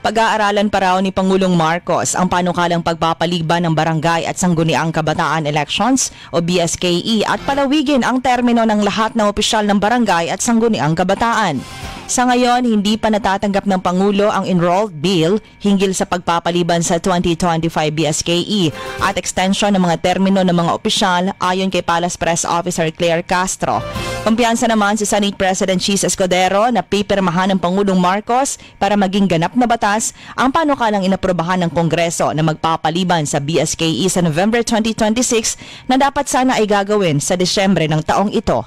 Pag-aaralan pa raw ni Pangulong Marcos ang panukalang pagpapaliban ng barangay at sangguniang kabataan elections o BSKE at palawigin ang termino ng lahat ng opisyal ng barangay at sangguniang kabataan. Sa ngayon, hindi pa natatanggap ng Pangulo ang enrolled bill hinggil sa pagpapaliban sa 2025 BSKE at extension ng mga termino ng mga opisyal ayon kay Palace Press Officer Claire Castro. Kumpiyansa naman si Senate President Chis Escudero na pipirmahan ng Pangulong Marcos para maging ganap na batas ang panukalang inaprobahan ng Kongreso na magpapaliban sa BSKE sa November 2026 na dapat sana ay gagawin sa Disyembre ng taong ito.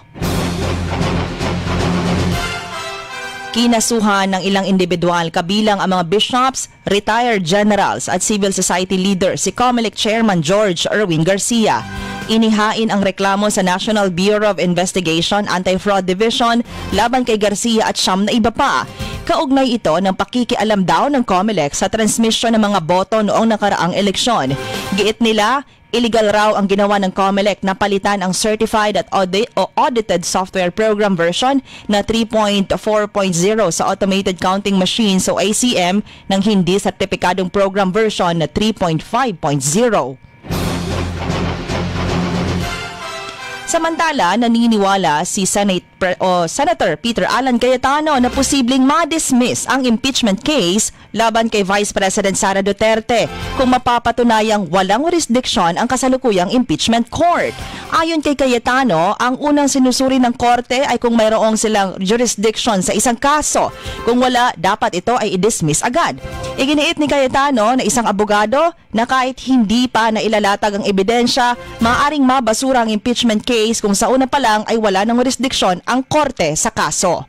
Kinasuhan ng ilang individual kabilang ang mga bishops, retired generals at civil society leaders si COMELEC Chairman George Erwin Garcia. Inihain ang reklamo sa National Bureau of Investigation Anti-Fraud Division laban kay Garcia at siyam na iba pa. Kaugnay ito ng pakikialam daw ng COMELEC sa transmisyon ng mga boto noong nakaraang eleksyon. Giit nila, illegal raw ang ginawa ng COMELEC na palitan ang Certified at Audited Software Program version na 3.4.0 sa Automated Counting Machines o ACM ng hindi sertipikadong program version na 3.5.0. Samantala, naniniwala si Senator Peter Alan Cayetano na posibleng ma-dismiss ang impeachment case laban kay Vice President Sara Duterte kung mapapatunayang walang jurisdiction ang kasalukuyang impeachment court. Ayon kay Cayetano, ang unang sinusuri ng korte ay kung mayroong silang jurisdiction sa isang kaso. Kung wala, dapat ito ay i-dismiss agad. Iginiit ni Cayetano na isang abogado na kahit hindi pa nailalatag ang ebidensya, maaaring mabasura ang impeachment case kung sa una pa lang ay wala ng jurisdiction ang korte sa kaso.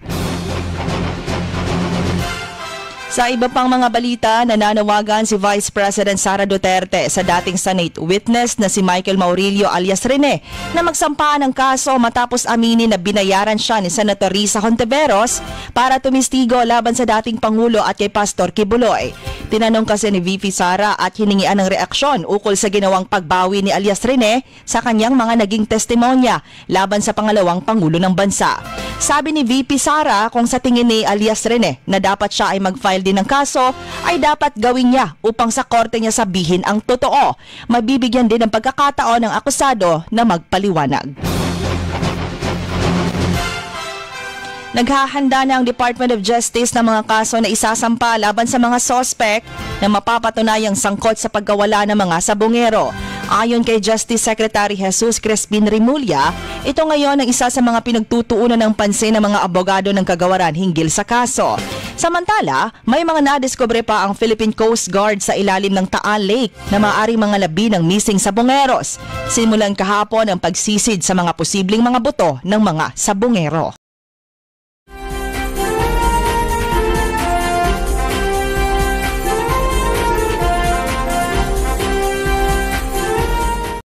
Sa iba pang mga balita, nananawagan si Vice President Sara Duterte sa dating Senate witness na si Michael Maurilio alias Rene na magsampa ng kaso matapos aminin na binayaran siya ni Senator Risa Hontiveros para tumistigo laban sa dating Pangulo at kay Pastor Kibuloy. Tinanong kasi ni VP Sara at hiningian ng reaksyon ukol sa ginawang pagbawi ni alias Rene sa kanyang mga naging testimonya laban sa pangalawang Pangulo ng bansa. Sabi ni VP Sara kung sa tingin ni alias Rene na dapat siya ay mag-file din ng kaso ay dapat gawin niya upang sa korte niya sabihin ang totoo. Mabibigyan din ng pagkakataon ng akusado na magpaliwanag. Naghahanda na ang Department of Justice ng mga kaso na isasampa laban sa mga sospek na mapapatunayang sangkot sa pagkawala ng mga sabongero. Ayon kay Justice Secretary Jesus Crispin Rimulya, ito ngayon ang isa sa mga pinagtutuunan ng pansin ng mga abogado ng kagawaran hinggil sa kaso. Samantala, may mga nadiskubre pa ang Philippine Coast Guard sa ilalim ng Taal Lake na maaaring mga labi ng missing sabongeros. Simulan kahapon ang pagsisid sa mga posibleng mga buto ng mga sabongero.